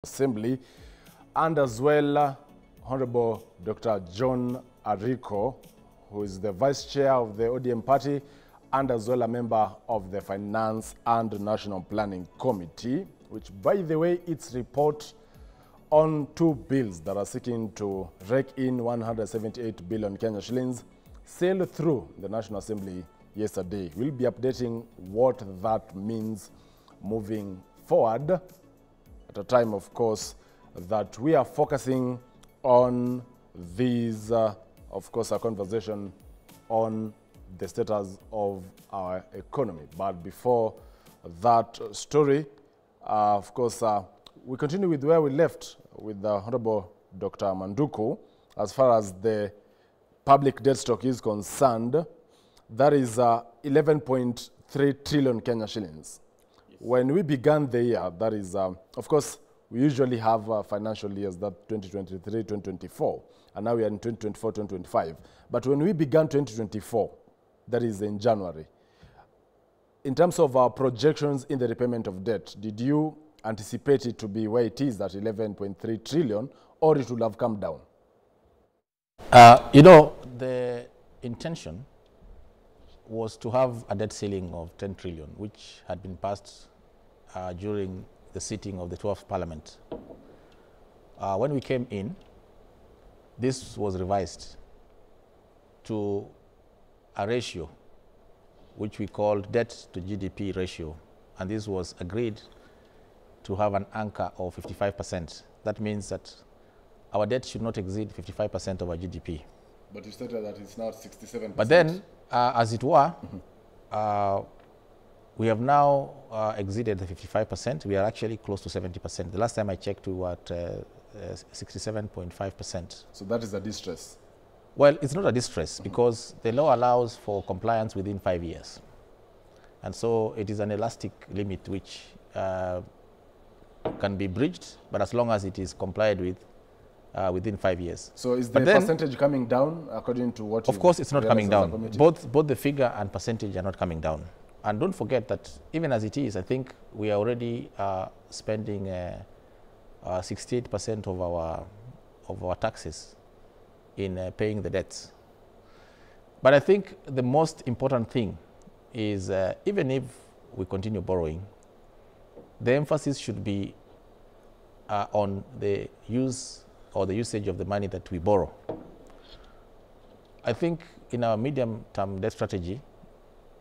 Assembly, and as well Honorable Dr. John Ariko, who is the Vice Chair of the ODM party and as well a member of the Finance and National Planning Committee, which, by the way, its report on two bills that are seeking to rake in 178 billion Kenya shillings sailed through the National Assembly yesterday. We'll be updating what that means moving forward at a time, of course, that we are focusing on these, of course, a conversation on the status of our economy. But before that story, of course, we continue with where we left with the Honorable Dr. Manduku. As far as the public debt stock is concerned, that is 11.3 trillion Kenya shillings. When we began the year, that is, of course, we usually have financial years, that 2023, 2024, and now we are in 2024, 2025. But when we began 2024, that is in January, in terms of our projections in the repayment of debt, did you anticipate it to be where it is at 11.3 trillion, or it would have come down? You know, the intention was to have a debt ceiling of 10 trillion, which had been passed during the sitting of the 12th Parliament. When we came in, this was revised to a ratio which we called debt to GDP ratio, and this was agreed to have an anchor of 55%. That means that our debt should not exceed 55% of our GDP. But you stated that it's now 67%. But then, as it were, we have now exceeded the 55%. We are actually close to 70%. The last time I checked, we were at 67.5%. So that is a distress? Well, it's not a distress because the law allows for compliance within 5 years. And so it is an elastic limit which can be bridged, but as long as it is complied with within 5 years. So is the percentage coming down according to what? Of course, it's not coming down. Both the figure and percentage are not coming down. And don't forget that even as it is, I think we are already spending 68% of our taxes in paying the debts. But I think the most important thing is even if we continue borrowing, the emphasis should be on the use or the usage of the money that we borrow. I think in our medium-term debt strategy,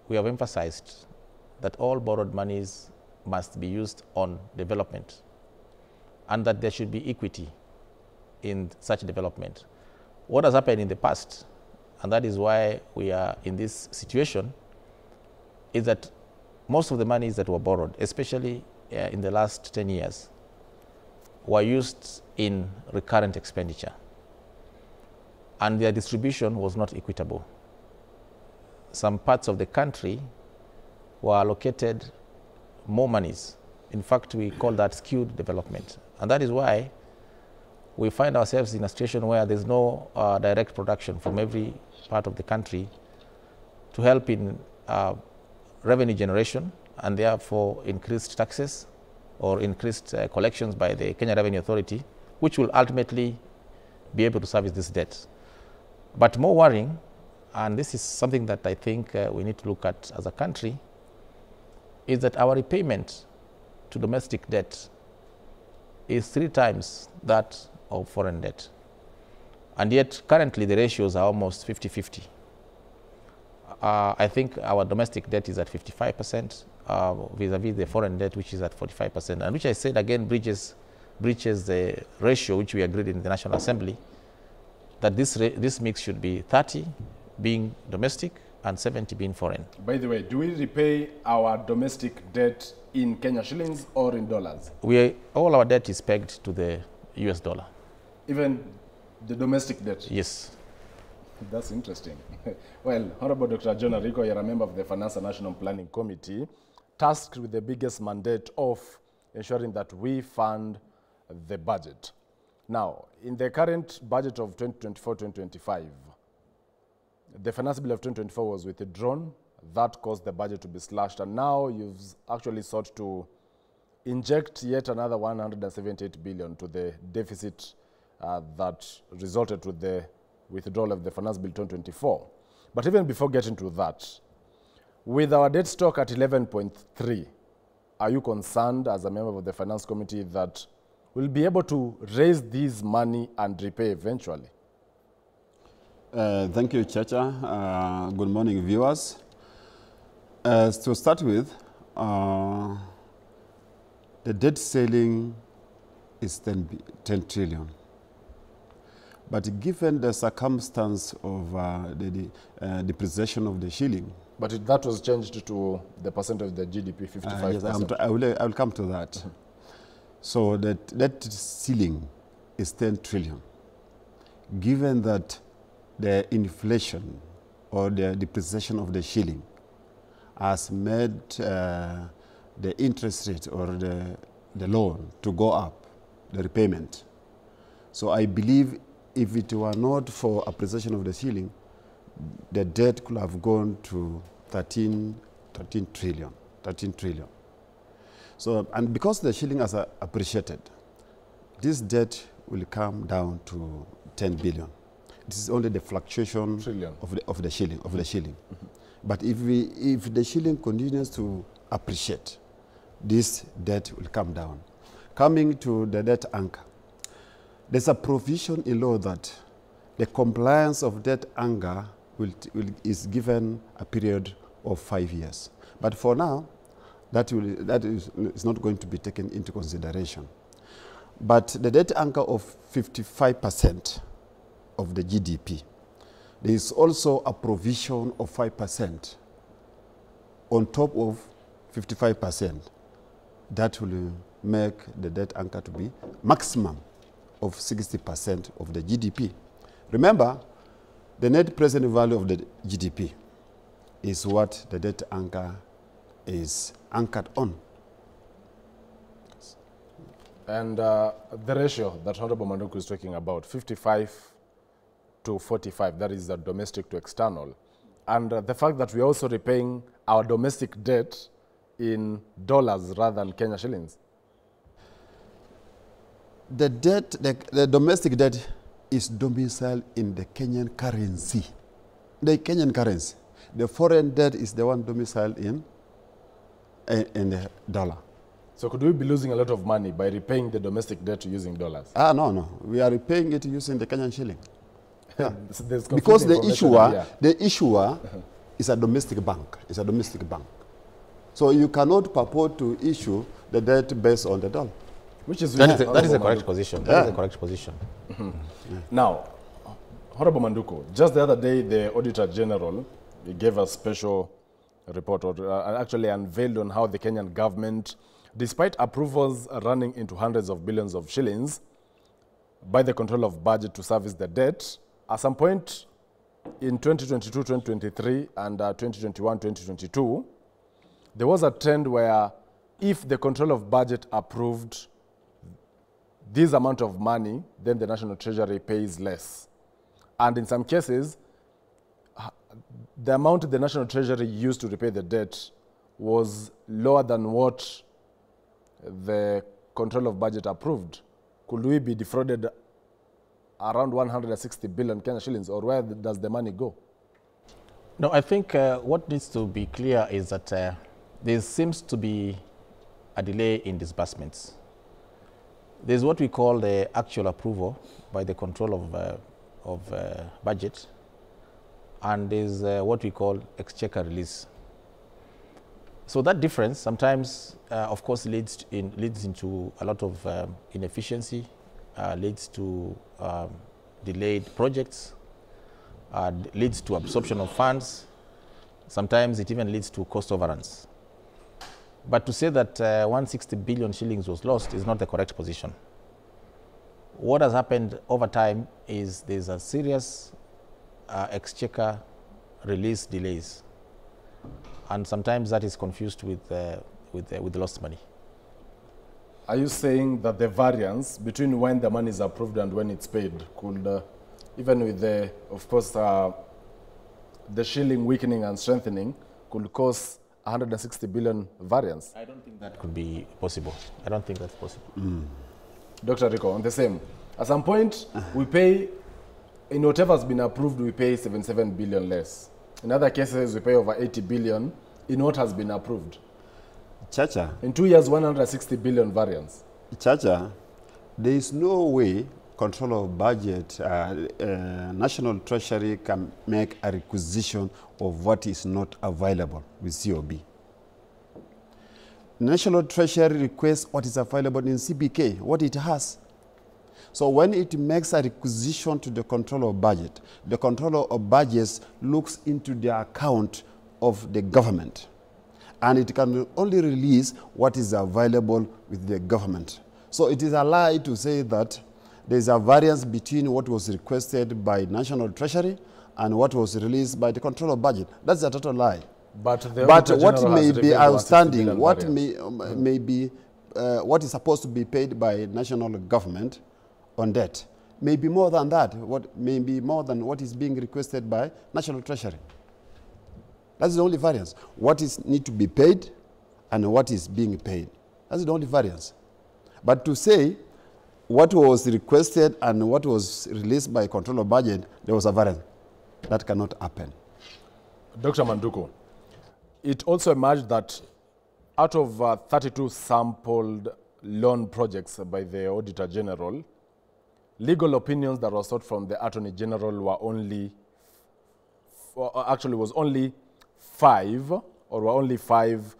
we have emphasized that all borrowed monies must be used on development and that there should be equity in such development. What has happened in the past, and that is why we are in this situation, is that most of the monies that were borrowed, especially in the last 10 years, were used in recurrent expenditure, and their distribution was not equitable. Some parts of the country were allocated more monies. In fact, we call that skewed development. And that is why we find ourselves in a situation where there's no direct production from every part of the country to help in revenue generation and therefore increased taxes or increased collections by the Kenya Revenue Authority, which will ultimately be able to service this debt. But more worrying, and this is something that I think we need to look at as a country, is that our repayment to domestic debt is 3 times that of foreign debt. And yet, currently, the ratios are almost 50-50. I think our domestic debt is at 55% vis-a-vis the foreign debt, which is at 45%, and which I said, again, breaches the ratio which we agreed in the National Assembly, that this mix should be 30 being domestic and 70 being foreign. By the way, do we repay our domestic debt in Kenya shillings or in dollars? All our debt is pegged to the US dollar. Even the domestic debt? Yes. That's interesting. Well, Honorable Dr. John Ariko, you're a member of the Finance and National Planning Committee, tasked with the biggest mandate of ensuring that we fund the budget. Now, in the current budget of 2024-2025, the finance bill of 2024 was withdrawn. That caused the budget to be slashed, and now you've actually sought to inject yet another 178 billion to the deficit that resulted with the withdrawal of the Finance Bill 2024. But even before getting to that, with our debt stock at 11.3, are you concerned as a member of the Finance Committee that we'll be able to raise this money and repay eventually? Thank you, Chacha. Good morning, viewers. To start with, the debt ceiling is 10 trillion. But given the circumstance of the depreciation of the shilling, but that was changed to the percent of the GDP, 55%. Yes, I will come to that. So that ceiling is 10 trillion. Given that the inflation or the depreciation of the shilling has made the interest rate or the loan to go up, the repayment. So I believe if it were not for appreciation of the shilling, the debt could have gone to 13 trillion. So, and because the shilling has appreciated, this debt will come down to 10 billion. This is only the fluctuation of the shilling. Mm-hmm. But if the shilling continues to appreciate, this debt will come down. Coming to the debt anchor, there's a provision in law that the compliance of debt anchor is given a period of 5 years. But for now, that is not going to be taken into consideration. But the debt anchor of 55% of the GDP, there is also a provision of 5% on top of 55%. That will make the debt anchor to be maximum of 60% of the GDP. Remember, the net present value of the GDP is what the debt anchor is anchored on. And the ratio that Honorable Manduku is talking about, 55 to 45, that is the domestic to external. And the fact that we're also repaying our domestic debt in dollars rather than Kenya shillings. The domestic debt is domiciled in the Kenyan currency. The Kenyan currency. The foreign debt is the one domiciled in the dollar. So could we be losing a lot of money by repaying the domestic debt using dollars? No. We are repaying it using the Kenyan shilling. Yeah. Because the issuer is a domestic bank. It's a domestic bank. So you cannot purport to issue the debt based on the dollar. Which is that is the correct position. That is the correct position. Mm-hmm. Yeah. Now, Honorable Manduku, just the other day, the Auditor General gave a special report, or actually unveiled on how the Kenyan government, despite approvals running into hundreds of billions of shillings, by the control of budget to service the debt, at some point in 2022, 2023, and 2021, 2022, there was a trend where if the control of budget approved this amount of money, then the National Treasury pays less. And in some cases, the amount the National Treasury used to repay the debt was lower than what the control of budget approved. Could we be defrauded around 160 billion Kenya shillings, or where does the money go? No, I think what needs to be clear is that there seems to be a delay in disbursements. There's what we call the actual approval by the control of budget, and there's what we call exchequer release. So that difference sometimes, of course, leads into a lot of inefficiency, leads to delayed projects, leads to absorption of funds. Sometimes it even leads to cost overruns. But to say that 160 billion shillings was lost is not the correct position. What has happened over time is there's a serious exchequer release delays, and sometimes that is confused with lost money. Are you saying that the variance between when the money is approved and when it's paid could, even with the, of course, the shilling weakening and strengthening, could cause 160 billion variance? I don't think that could be possible. I don't think that's possible. Dr. Rico, on the same. At some point, we pay, in whatever's been approved, we pay 77 billion less. In other cases, we pay over 80 billion in what has been approved. Chacha. In 2 years, 160 billion variance. Chacha, there is no way control of budget, National Treasury can make a requisition of what is not available with COB. National Treasury requests what is available in CBK, what it has. So when it makes a requisition to the controller of budget, the controller of budgets looks into the account of the government, and it can only release what is available with the government. So it is a lie to say that there is a variance between what was requested by National Treasury and what was released by the controller of budget. That's a total lie. But what may be outstanding, what may be, what is supposed to be paid by national government on debt may be more than that, what may be more than what is being requested by National Treasury. That's the only variance. What is need to be paid and what is being paid. That's the only variance. But to say what was requested and what was released by control of budget, there was a variance. That cannot happen. Dr. Manduku, it also emerged that out of 32 sampled loan projects by the Auditor General, legal opinions that were sought from the Attorney General were only, was only 5, or were only 5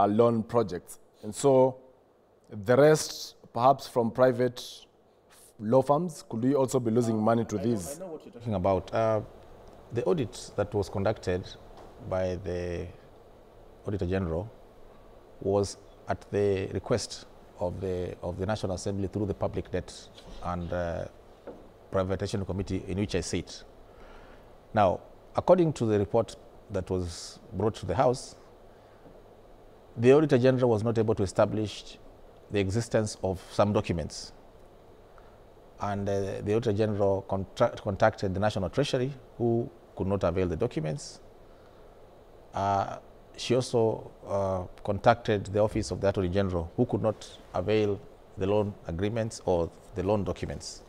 loan projects. And so the rest, perhaps from private law firms, could we also be losing money to these? I know what you're talking about. The audit that was conducted by the Auditor General was at the request of the National Assembly through the Public Debt and Privatization Committee, in which I sit. Now, according to the report that was brought to the House, the Auditor General was not able to establish the existence of some documents. And the Auditor General contacted the National Treasury, who could not avail the documents. She also contacted the Office of the Attorney General, who could not avail the loan agreements or the loan documents.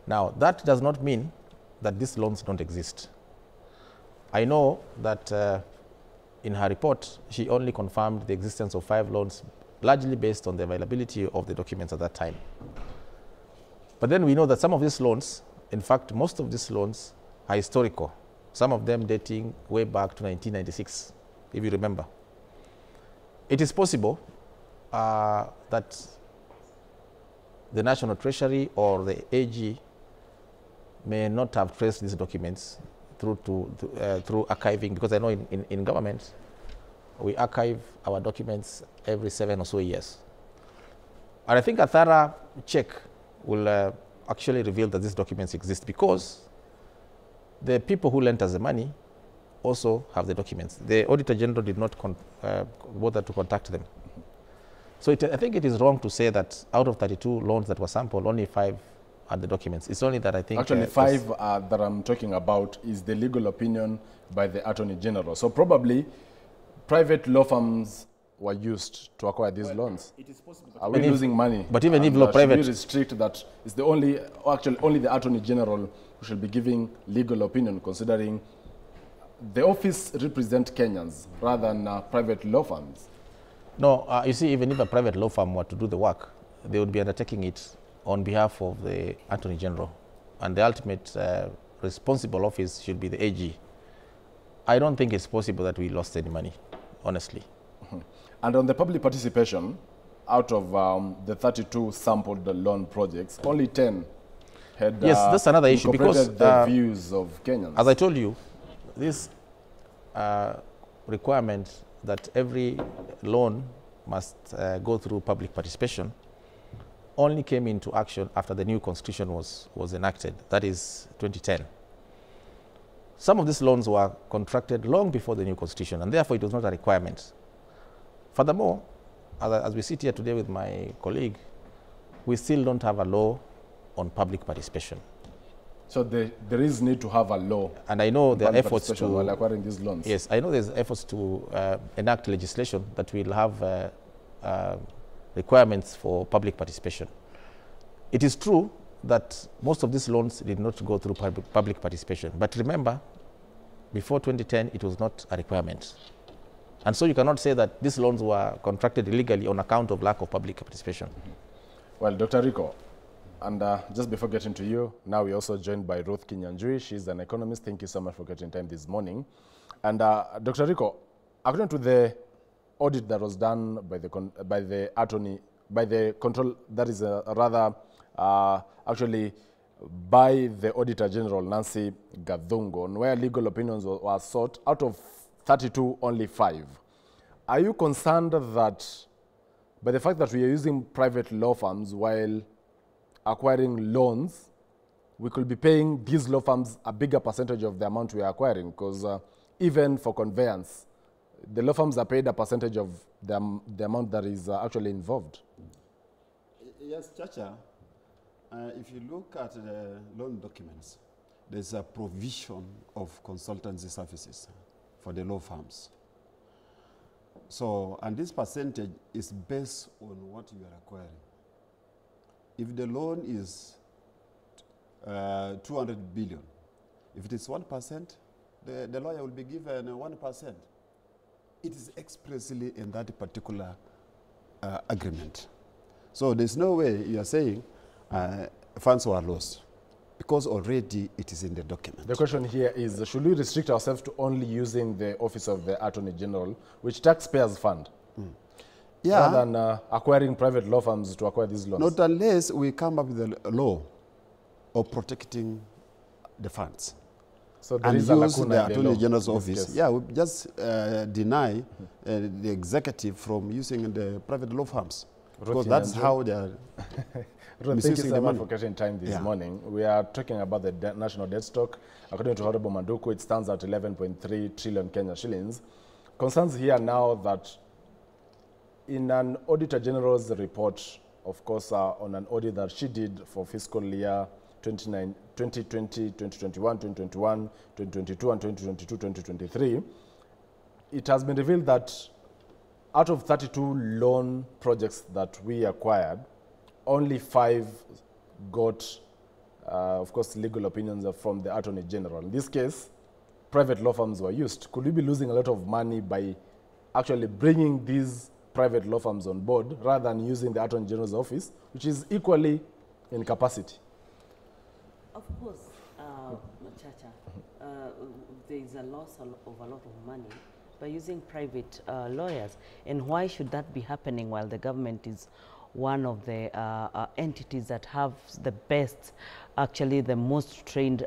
Now, that does not mean that these loans don't exist. I know that in her report, she only confirmed the existence of 5 loans, largely based on the availability of the documents at that time. But then we know that some of these loans, in fact, most of these loans are historical, some of them dating way back to 1996, if you remember. It is possible that the National Treasury or the AG may not have traced these documents through archiving, because I know in government, we archive our documents every 7 or so years. And I think a thorough check will actually reveal that these documents exist, because the people who lent us the money also have the documents. The Auditor General did not bother to contact them. So I think it is wrong to say that out of 32 loans that were sampled, only 5 had the documents. It's only that I think... Actually, 5 that I'm talking about is the legal opinion by the Attorney General. So probably private law firms were used to acquire these loans. It is possible. Are we losing money? But even if private... Should we restrict that? It's the only, actually only the Attorney General who should be giving legal opinion, considering the office represents Kenyans rather than private law firms. No, you see, even if a private law firm were to do the work, they would be undertaking it on behalf of the Attorney General. And the ultimate responsible office should be the AG. I don't think it's possible that we lost any money, honestly. And on the public participation, out of the 32 sampled loan projects, only 10 had yes, that's another issue, because the views of Kenyans. As I told you, this requirement that every loan must go through public participation only came into action after the new constitution was enacted, that is 2010. Some of these loans were contracted long before the new constitution, and therefore it was not a requirement. Furthermore, as we sit here today with my colleague, we still don't have a law on public participation. So there is need to have a law. And I know there are efforts to while acquiring these loans. Yes, I know there's efforts to enact legislation that will have requirements for public participation. It is true that most of these loans did not go through public participation. But remember, before 2010, it was not a requirement. And so you cannot say that these loans were contracted illegally on account of lack of public participation. Well, Dr. Rico, and just before getting to you, now we're also joined by Ruth Kinyanjui. She's an economist. Thank you so much for getting time this morning. And Dr. Rico, according to the audit that was done by the control, that is actually by the Auditor General, Nancy Gathungo, where legal opinions were sought, out of 32, only 5. Are you concerned that by the fact that we are using private law firms while acquiring loans, we could be paying these law firms a bigger percentage of the amount we are acquiring? Because even for conveyance, the law firms are paid a percentage of the amount that is actually involved. Yes, Chacha. If you look at the loan documents, there's a provision of consultancy services for the law firms. So, and this percentage is based on what you are acquiring. If the loan is 200 billion, if it is 1%, the lawyer will be given 1%. It is expressly in that particular agreement. So there's no way you are saying funds were lost, because already it is in the document. The question here is, should we restrict ourselves to only using the Office of the Attorney General, which taxpayers fund, rather than acquiring private law firms to acquire these loans? Not unless we come up with a law of protecting the funds. So there and is a use lacuna the in Attorney law, General's office. case. Yeah, we just deny the executive from using the private law firms. Because that's how they are Thank you so much for getting time this morning. We are talking about the national debt stock. According to Honorable Manduku, it stands at 11.3 trillion Kenya shillings. Concerns here now that in an Auditor General's report, of course, on an audit that she did for fiscal year 2020, 2021, 2021, 2022, and 2022, 2023, it has been revealed that out of 32 loan projects that we acquired, only 5 got, of course, legal opinions from the Attorney General. In this case, private law firms were used. Could we be losing a lot of money by actually bringing these private law firms on board rather than using the Attorney General's office, which is equally in capacity? Of course, Chacha, there is a loss of a lot of money by using private lawyers. And why should that be happening while the government is one of the entities that have the best, actually the most trained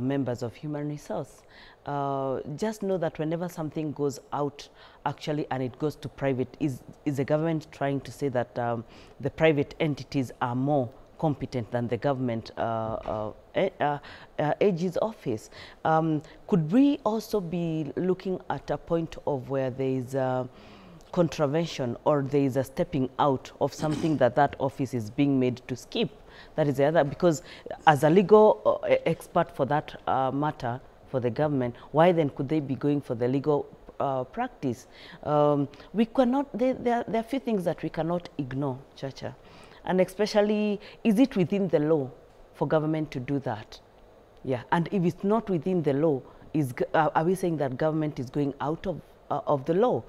members of human resource? Just know that whenever something goes out actually and it goes to private, is the government trying to say that the private entities are more competent than the government AG's office? Could we also be looking at a point of where there is contravention or there is a stepping out of something that office is being made to skip? That is the other, because as a legal expert for that matter for the government, why then could they be going for the legal practice? We cannot, there are a few things that we cannot ignore, Chacha. And especially, is it within the law for government to do that? Yeah, and if it's not within the law, are we saying that government is going out of the law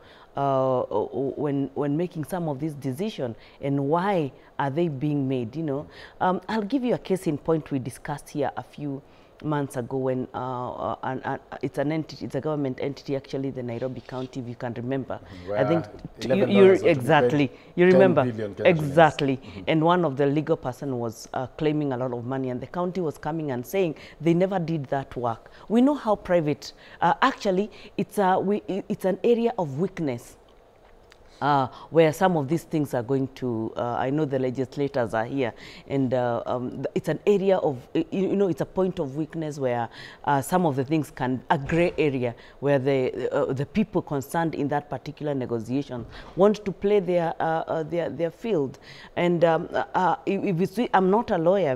when making some of these decisions? And why are they being made, you know? I'll give you a case in point we discussed here a few months ago when it's an entity, it's a government entity, actually, the Nairobi County, if you can remember. Where I think you remember exactly. And one of the legal person was claiming a lot of money, and the county was coming and saying they never did that work. We know how private, actually, it's an area of weakness where some of these things are going to, I know the legislators are here, and it's an area of, it's a point of weakness where some of the things a gray area where the people concerned in that particular negotiation want to play their field. And if you see, I'm not a lawyer,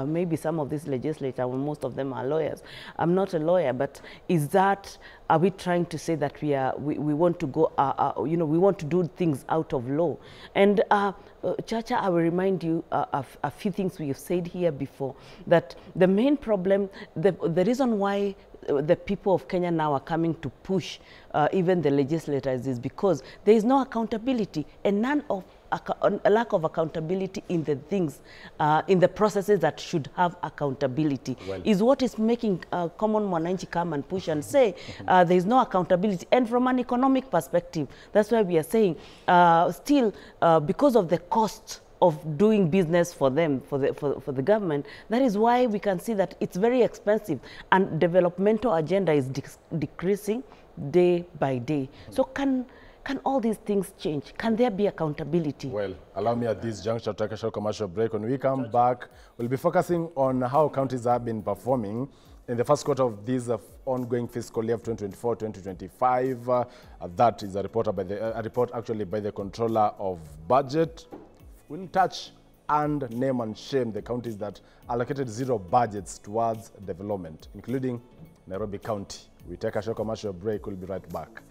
maybe some of these legislators, well, most of them are lawyers. I'm not a lawyer, but are we trying to say that we want to go, we want to do things out of law? And Chacha, I will remind you a few things we have said here before, that the main problem, the reason why the people of Kenya now are coming to push even the legislators is because there is no accountability, and a lack of accountability in the things, in the processes that should have accountability, is what is making common mwananchi come and push and say there is no accountability. And from an economic perspective, that's why we are saying still because of the cost of doing business for them, for the government, that is why we can see that it's very expensive, and developmental agenda is decreasing day by day. So can all these things change? Can there be accountability? Well, allow me at this juncture to take a short commercial break. When we come back, we'll be focusing on how counties have been performing in the first quarter of this ongoing fiscal year of 2024-2025. That is a report actually by the Controller of Budget. We'll touch and name and shame the counties that allocated zero budgets towards development, including Nairobi County. We take a short commercial break. We'll be right back.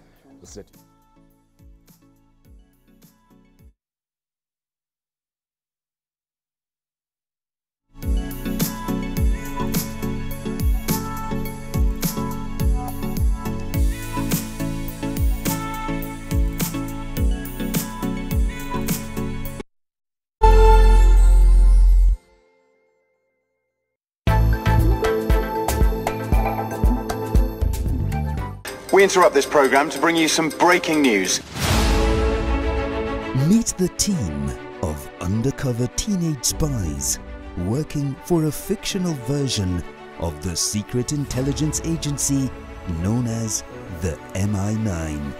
We interrupt this program to bring you some breaking news. Meet the team of undercover teenage spies working for a fictional version of the secret intelligence agency known as the MI9.